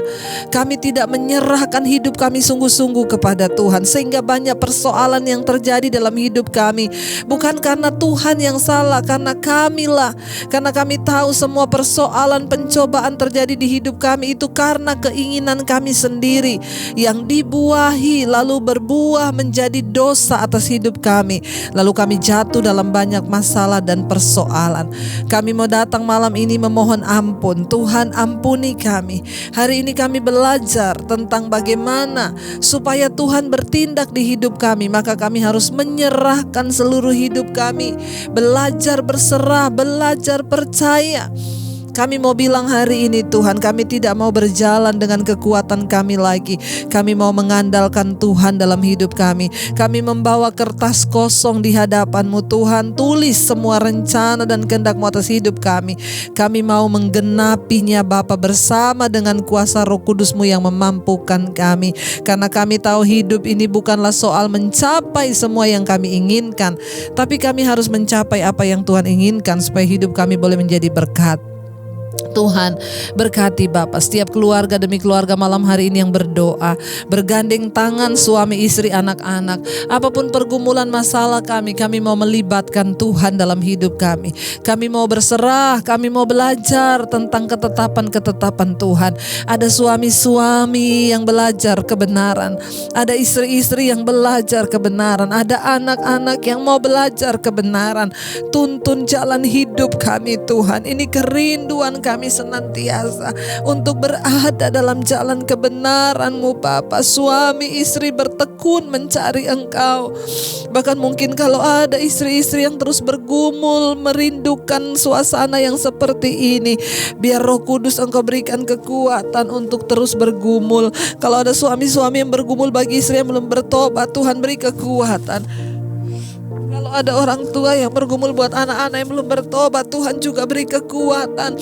Kami tidak menyerahkan hidup kami sungguh-sungguh kepada Tuhan, sehingga banyak persoalan yang terjadi dalam hidup kami. Bukan karena Tuhan yang salah, karena kamilah. Karena kami tahu semua persoalan pencobaan terjadi di hidup kami itu karena keinginan kami sendiri yang dibuahi lalu berbuah menjadi dosa atas hidup kami. Lalu kami jatuh dalam banyak masalah dan persoalan. Kami mau datang malam ini memohon ampun. Tuhan, ampuni kami. Hari ini kami belajar tentang bagaimana supaya Tuhan bertindak di hidup kami. Maka kami harus menyerahkan seluruh hidup kami, belajar berserah, belajar percaya. Kami mau bilang hari ini, Tuhan, kami tidak mau berjalan dengan kekuatan kami lagi. Kami mau mengandalkan Tuhan dalam hidup kami. Kami membawa kertas kosong di hadapan-Mu, Tuhan. Tulis semua rencana dan kehendak-Mu atas hidup kami. Kami mau menggenapinya, Bapa, bersama dengan kuasa Roh Kudus-Mu yang memampukan kami. Karena kami tahu hidup ini bukanlah soal mencapai semua yang kami inginkan, tapi kami harus mencapai apa yang Tuhan inginkan supaya hidup kami boleh menjadi berkat. Tuhan, berkati Bapa setiap keluarga demi keluarga malam hari ini yang berdoa, bergandeng tangan suami, istri, anak-anak. Apapun pergumulan masalah kami mau melibatkan Tuhan dalam hidup kami. Kami mau berserah, kami mau belajar tentang ketetapan-ketetapan Tuhan. Ada suami-suami yang belajar kebenaran, ada istri-istri yang belajar kebenaran, ada anak-anak yang mau belajar kebenaran. Tuntun jalan hidup kami, Tuhan. Ini kerinduan kami senantiasa untuk berada dalam jalan kebenaran-Mu, Bapa. Suami istri bertekun mencari Engkau. Bahkan mungkin kalau ada istri-istri yang terus bergumul merindukan suasana yang seperti ini, biar Roh Kudus Engkau berikan kekuatan untuk terus bergumul. Kalau ada suami-suami yang bergumul bagi istri yang belum bertobat, Tuhan beri kekuatan. Kalau ada orang tua yang bergumul buat anak-anak yang belum bertobat, Tuhan juga beri kekuatan.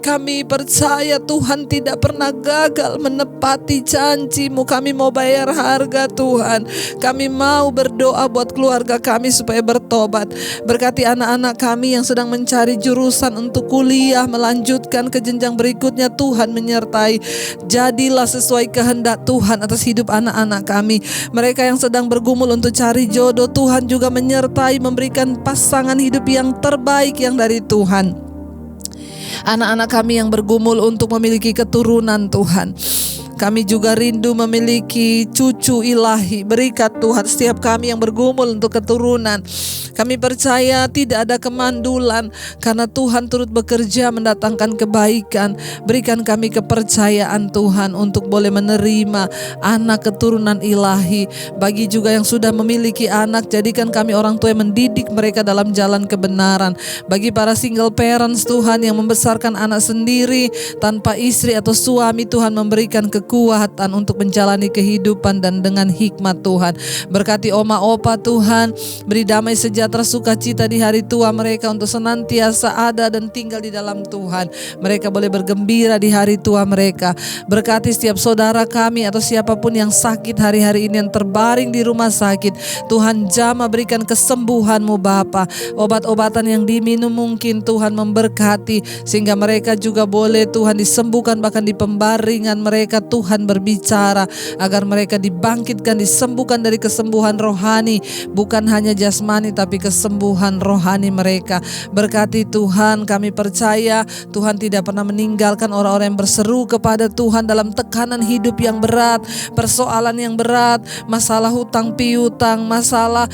Kami percaya Tuhan tidak pernah gagal menepati janji-Mu. Kami mau bayar harga, Tuhan. Kami mau berdoa buat keluarga kami supaya bertobat. Berkati anak-anak kami yang sedang mencari jurusan untuk kuliah, melanjutkan ke jenjang berikutnya. Tuhan menyertai. Jadilah sesuai kehendak Tuhan atas hidup anak-anak kami. Mereka yang sedang bergumul untuk cari jodoh, Tuhan juga menyertai, memberikan pasangan hidup yang terbaik yang dari Tuhan. Anak-anak kami yang bergumul untuk memiliki keturunan, Tuhan, kami juga rindu memiliki cucu ilahi. Berikan Tuhan setiap kami yang bergumul untuk keturunan. Kami percaya tidak ada kemandulan, karena Tuhan turut bekerja mendatangkan kebaikan. Berikan kami kepercayaan, Tuhan, untuk boleh menerima anak keturunan ilahi. Bagi juga yang sudah memiliki anak, jadikan kami orang tua yang mendidik mereka dalam jalan kebenaran. Bagi para single parents, Tuhan, yang membesarkan anak sendiri tanpa istri atau suami, Tuhan memberikan kekuatan untuk menjalani kehidupan dan dengan hikmat, Tuhan. Berkati oma opa, Tuhan, beri damai sejahtera, sukacita di hari tua mereka untuk senantiasa ada dan tinggal di dalam Tuhan. Mereka boleh bergembira di hari tua mereka. Berkati setiap saudara kami atau siapapun yang sakit hari-hari ini, yang terbaring di rumah sakit. Tuhan jamah berikan kesembuhan-Mu, Bapa. Obat-obatan yang diminum mungkin Tuhan memberkati, sehingga mereka juga boleh Tuhan disembuhkan. Bahkan di pembaringan mereka Tuhan berbicara agar mereka dibangkitkan, disembuhkan dari kesembuhan rohani, bukan hanya jasmani tapi kesembuhan rohani mereka. Berkati Tuhan, kami percaya Tuhan tidak pernah meninggalkan orang-orang yang berseru kepada Tuhan dalam tekanan hidup yang berat, persoalan yang berat, masalah hutang piutang, masalah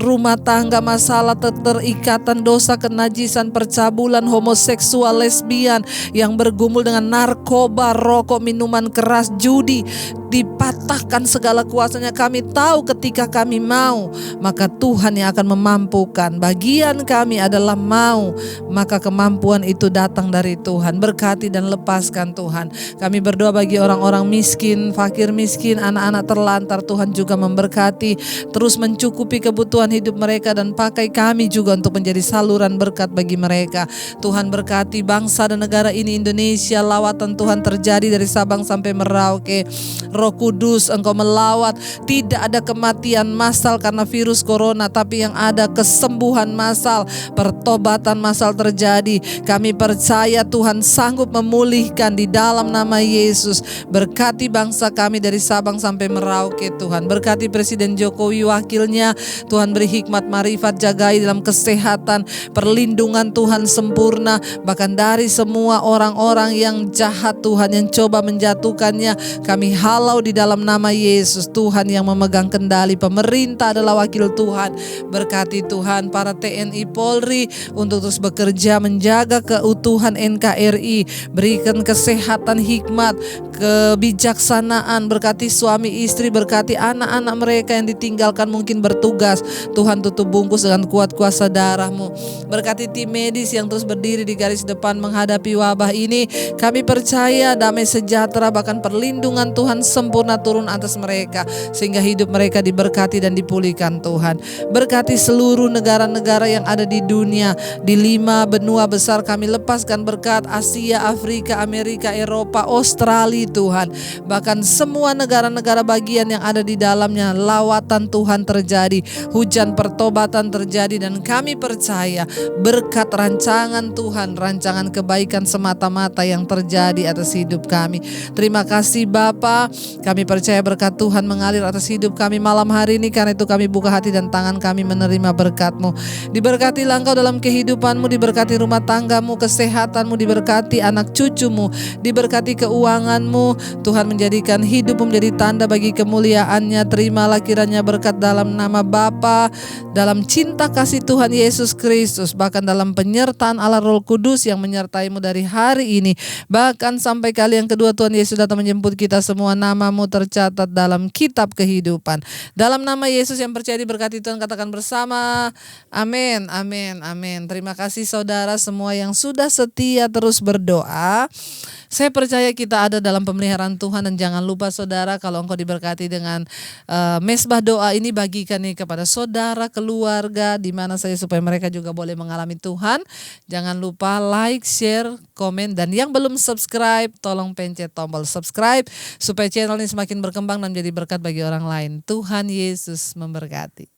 rumah tangga, masalah terikatan dosa, kenajisan, percabulan, homoseksual, lesbian, yang bergumul dengan narkoba, rokok, minuman keras, keras, judi, dipatahkan segala kuasanya. Kami tahu ketika kami mau, maka Tuhan yang akan memampukan. Bagian kami adalah mau, maka kemampuan itu datang dari Tuhan. Berkati dan lepaskan Tuhan. Kami berdoa bagi orang-orang miskin, fakir miskin, anak-anak terlantar. Tuhan juga memberkati, terus mencukupi kebutuhan hidup mereka, dan pakai kami juga untuk menjadi saluran berkat bagi mereka. Tuhan berkati bangsa dan negara ini Indonesia. Lawatan Tuhan terjadi dari Sabang sampai Merauke. Roh Kudus, Engkau melawat. Tidak ada kematian massal karena virus corona, tapi yang ada kesembuhan massal, pertobatan massal terjadi. Kami percaya Tuhan sanggup memulihkan di dalam nama Yesus. Berkati bangsa kami dari Sabang sampai Merauke Tuhan. Berkati Presiden Jokowi, wakilnya. Tuhan beri hikmat marifat, jagai dalam kesehatan, perlindungan Tuhan sempurna. Bahkan dari semua orang-orang yang jahat Tuhan, yang coba menjatuhkannya, kami halau di dalam nama Yesus. Tuhan yang memegang kendali, pemerintah adalah wakil Tuhan. Berkati Tuhan para TNI Polri untuk terus bekerja menjaga keutuhan NKRI. Berikan kesehatan, hikmat, kebijaksanaan. Berkati suami istri, berkati anak-anak mereka yang ditinggalkan mungkin bertugas. Tuhan tutup bungkus dengan kuat kuasa darah-Mu. Berkati tim medis yang terus berdiri di garis depan menghadapi wabah ini. Kami percaya damai sejahtera, bahkan perlindungan Tuhan sempurna turun atas mereka, sehingga hidup mereka diberkati dan dipulihkan Tuhan. Berkati seluruh negara-negara yang ada di dunia. Di 5 benua besar kami lepaskan berkat, Asia, Afrika, Amerika, Eropa, Australia Tuhan. Bahkan semua negara-negara bagian yang ada di dalamnya, lawatan Tuhan terjadi, hujan pertobatan terjadi, dan kami percaya berkat rancangan Tuhan, rancangan kebaikan semata-mata yang terjadi atas hidup kami. Terima kasih Bapa, kami percaya berkat Tuhan mengalir atas hidup kami malam hari ini. Karena itu kami buka hati dan tangan kami menerima berkat-Mu. Diberkatilah Engkau dalam kehidupan-Mu, diberkati rumah tangga-Mu, kesehatan-Mu, diberkati anak cucu-Mu, diberkati keuangan-Mu. Tuhan menjadikan hidup-Mu menjadi tanda bagi kemuliaan-Nya. Terimalah kiranya berkat dalam nama Bapa, dalam cinta kasih Tuhan Yesus Kristus, bahkan dalam penyertaan Allah Roh Kudus yang menyertai-Mu dari hari ini, bahkan sampai kali yang kedua Tuhan Yesus datang menjemput kita semua. Nama-Mu tercatat dalam kitab kehidupan. Dalam nama Yesus yang percaya diberkati Tuhan, katakan bersama, amin, amin, amin. Terima kasih saudara semua yang sudah setia terus berdoa. Saya percaya kita ada dalam pemeliharaan Tuhan, dan jangan lupa saudara, kalau engkau diberkati dengan mesbah doa ini, bagikan nih kepada saudara, keluarga, di mana saja supaya mereka juga boleh mengalami Tuhan. Jangan lupa like, share, komen, dan yang belum subscribe, tolong pencet tombol subscribe supaya channel ini semakin berkembang dan menjadi berkat bagi orang lain. Tuhan Yesus memberkati.